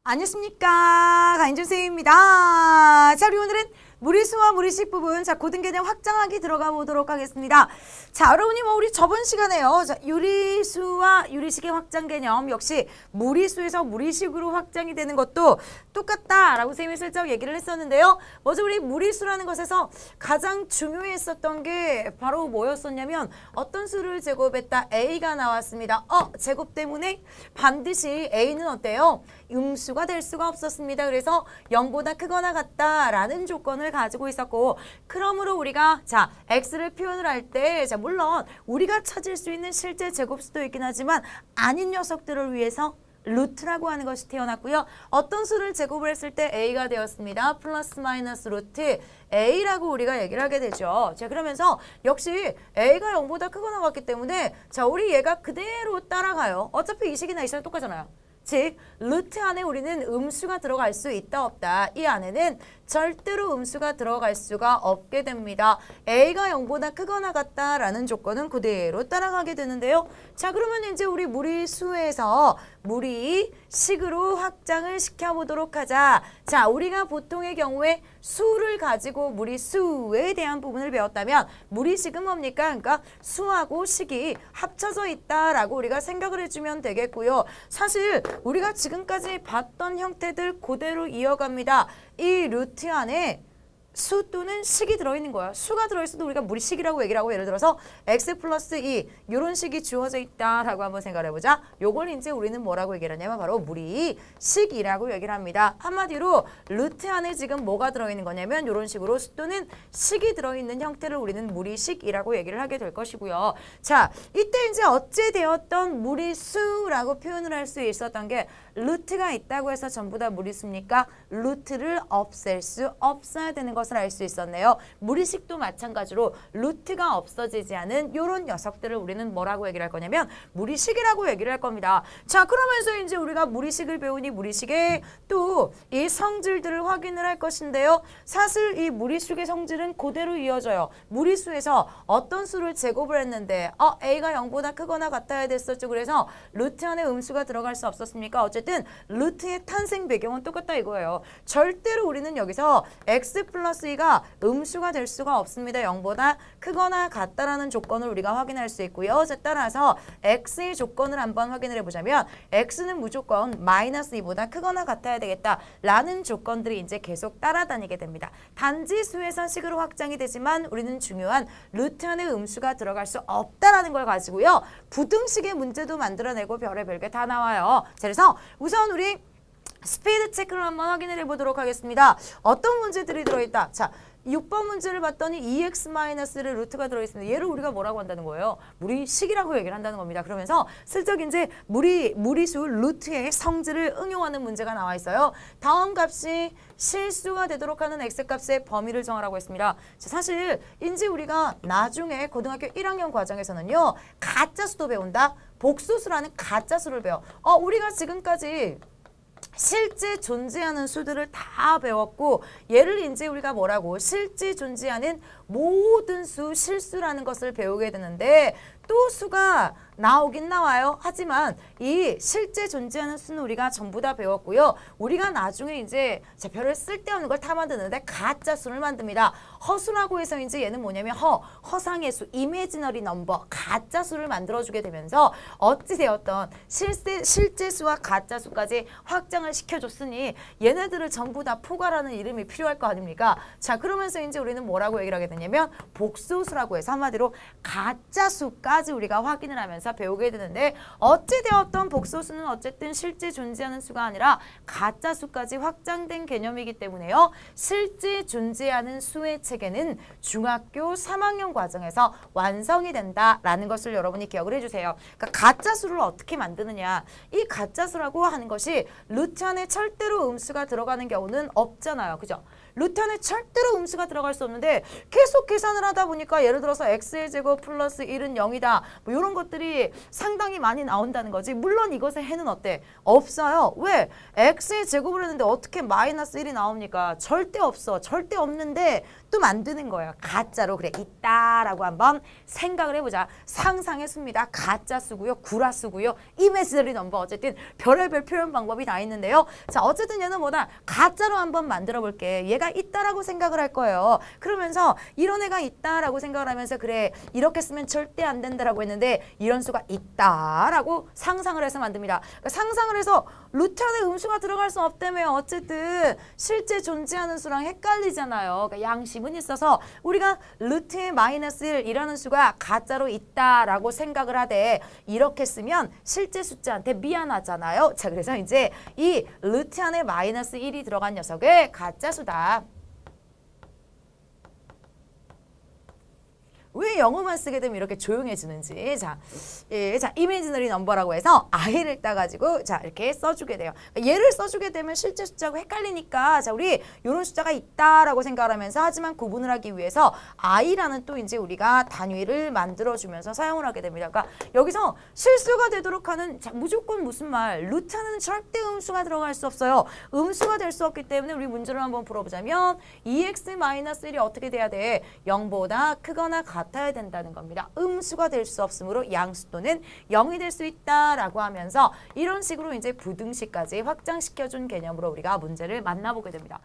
안녕하십니까, 강인준 선생님입니다. 자, 우리 오늘은 무리수와 무리식 부분, 자, 고등개념 확장하기 들어가 보도록 하겠습니다. 자, 여러분이 우리 저번 시간에요. 자, 유리수와 유리식의 확장 개념, 역시 무리수에서 무리식으로 확장이 되는 것도 똑같다라고 선생님이 슬쩍 얘기를 했었는데요. 먼저 우리 무리수라는 것에서 가장 중요했었던 게 바로 뭐였었냐면 어떤 수를 제곱했다? A가 나왔습니다. 제곱 때문에 반드시 A는 어때요? 음수가 될 수가 없었습니다. 그래서 0보다 크거나 같다라는 조건을 가지고 있었고, 그러므로 우리가 자 x를 표현을 할 때 자 물론 우리가 찾을 수 있는 실제 제곱수도 있긴 하지만 아닌 녀석들을 위해서 루트라고 하는 것이 태어났고요. 어떤 수를 제곱을 했을 때 a가 되었습니다. 플러스 마이너스 루트 a라고 우리가 얘기를 하게 되죠. 자, 그러면서 역시 a가 0보다 크거나 같기 때문에 자 우리 얘가 그대로 따라가요. 어차피 이 식이나 이 식은 똑같잖아요. 즉 루트 안에 우리는 음수가 들어갈 수 있다 없다. 이 안에는 절대로 음수가 들어갈 수가 없게 됩니다. A가 0보다 크거나 같다라는 조건은 그대로 따라가게 되는데요. 자, 그러면 이제 우리 무리수에서 무리식으로 확장을 시켜보도록 하자. 자, 우리가 보통의 경우에 수를 가지고 무리수에 대한 부분을 배웠다면 무리식은 뭡니까? 그러니까 수하고 식이 합쳐져 있다라고 우리가 생각을 해주면 되겠고요. 사실 우리가 지금까지 봤던 형태들 그대로 이어갑니다. 이 루트 안에 수 또는 식이 들어있는 거야. 수가 들어있어도 우리가 무리식이라고 얘기를 하고, 예를 들어서 x 플러스 2 이런 식이 주어져 있다라고 한번 생각을 해보자. 요걸 이제 우리는 뭐라고 얘기를 하냐면 바로 무리식이라고 얘기를 합니다. 한마디로 루트 안에 지금 뭐가 들어있는 거냐면 이런 식으로 수 또는 식이 들어있는 형태를 우리는 무리식이라고 얘기를 하게 될 것이고요. 자, 이때 이제 어찌 되었던 무리수라고 표현을 할 수 있었던 게 루트가 있다고 해서 전부 다 무리수입니까? 루트를 없앨 수 없어야 되는 것을 알 수 있었네요. 무리식도 마찬가지로 루트가 없어지지 않은 이런 녀석들을 우리는 뭐라고 얘기를 할 거냐면 무리식이라고 얘기를 할 겁니다. 자, 그러면서 이제 우리가 무리식을 배우니 무리식의 또 이 성질들을 확인을 할 것인데요. 사실 이 무리식의 성질은 그대로 이어져요. 무리수에서 어떤 수를 제곱을 했는데 A가 0보다 크거나 같아야 됐었죠. 그래서 루트 안에 음수가 들어갈 수 없었습니까? 어쨌든 루트의 탄생 배경은 똑같다 이거예요. 절대로 우리는 여기서 x 플러스 2가 음수가 될 수가 없습니다. 0보다 크거나 같다라는 조건을 우리가 확인할 수 있고요. 자, 따라서 x의 조건을 한번 확인을 해보자면 x는 무조건 마이너스 2보다 크거나 같아야 되겠다라는 조건들이 이제 계속 따라다니게 됩니다. 단지 수에서 식으로 확장이 되지만 우리는 중요한 루트 안에 음수가 들어갈 수 없다라는 걸 가지고요. 부등식의 문제도 만들어내고 별의별 게 다 나와요. 자, 그래서 우선 우리 스피드 체크를 한번 확인을 해보도록 하겠습니다. 어떤 문제들이 들어있다? 자, 6번 문제를 봤더니 2x-를 루트가 들어있습니다. 얘를 우리가 뭐라고 한다는 거예요? 무리식이라고 얘기를 한다는 겁니다. 그러면서 슬쩍 이제 무리수 루트의 성질을 응용하는 문제가 나와 있어요. 다음 값이 실수가 되도록 하는 x값의 범위를 정하라고 했습니다. 자, 사실 이제 우리가 나중에 고등학교 1학년 과정에서는요. 가짜수도 배운다. 복수수라는 가짜수를 배워. 우리가 지금까지 실제 존재하는 수들을 다 배웠고, 얘를 이제 우리가 뭐라고 실제 존재하는 모든 수 실수라는 것을 배우게 되는데 또 수가 나오긴 나와요. 하지만 이 실제 존재하는 수는 우리가 전부 다 배웠고요. 우리가 나중에 이제 별을 쓸데없는 걸 다 만드는데 가짜 수를 만듭니다. 허수라고 해서 이제 얘는 뭐냐면 허상의 수, 이미지너리 넘버, 가짜 수를 만들어주게 되면서 어찌 되었던 실제 수와 가짜 수까지 확장을 시켜줬으니 얘네들을 전부 다 포괄하는 이름이 필요할 거 아닙니까? 자, 그러면서 이제 우리는 뭐라고 얘기를 하게 되냐면 복수수라고 해서 한마디로 가짜 수까지 우리가 확인을 하면서 배우게 되는데, 어찌 되었던 복소수는 어쨌든 실제 존재하는 수가 아니라 가짜 수까지 확장된 개념이기 때문에요. 실제 존재하는 수의 체계는 중학교 3학년 과정에서 완성이 된다라는 것을 여러분이 기억을 해주세요. 그러니까 가짜 수를 어떻게 만드느냐. 이 가짜 수라고 하는 것이 루트 안에 절대로 음수가 들어가는 경우는 없잖아요. 그죠? 루트 안에 절대로 음수가 들어갈 수 없는데 계속 계산을 하다 보니까 예를 들어서 x의 제곱 플러스 1은 0이다. 뭐 이런 것들이 상당히 많이 나온다는 거지. 물론 이것의 해는 어때? 없어요. 왜? x의 제곱을 했는데 어떻게 마이너스 1이 나옵니까? 절대 없어. 절대 없는데 또 만드는 거예요. 가짜로 그래 있다라고 한번 생각을 해보자. 상상했습니다. 가짜 수고요. 구라 수고요. 이미지너리 넘버 어쨌든 별의별 표현 방법이 다 있는데요. 자 어쨌든 얘는 뭐다? 가짜로 한번 만들어 볼게. 얘가 있다라고 생각을 할 거예요. 그러면서 이런 애가 있다라고 생각을 하면서 그래 이렇게 쓰면 절대 안 된다라고 했는데 이런 수가 있다라고 상상을 해서 만듭니다. 그러니까 상상을 해서 루트 안에 음수가 들어갈 수 없다며 어쨌든 실제 존재하는 수랑 헷갈리잖아요. 그러니까 양심은 있어서 우리가 루트의 마이너스 1이라는 수가 가짜로 있다라고 생각을 하되 이렇게 쓰면 실제 숫자한테 미안하잖아요. 자 그래서 이제 이 루트 안에 마이너스 1이 들어간 녀석을 가짜 수다. 왜 영어만 쓰게 되면 이렇게 조용해지는지. 자, 자, 이미지너리 넘버라고 해서 i를 따가지고 자 이렇게 써주게 돼요. 얘를 써주게 되면 실제 숫자하고 헷갈리니까 자 우리 이런 숫자가 있다라고 생각을 하면서 하지만 구분을 하기 위해서 i라는 또 이제 우리가 단위를 만들어주면서 사용을 하게 됩니다. 그러니까 여기서 실수가 되도록 하는 자, 무조건 무슨 말? 루트는 절대 음수가 들어갈 수 없어요. 음수가 될 수 없기 때문에 우리 문제를 한번 풀어보자면 2x-1이 어떻게 돼야 돼? 0보다 크거나 같아야 된다는 겁니다. 음수가 될 수 없으므로 양수 또는 0이 될 수 있다라고 하면서 이런 식으로 이제 부등식까지 확장시켜준 개념으로 우리가 문제를 만나보게 됩니다.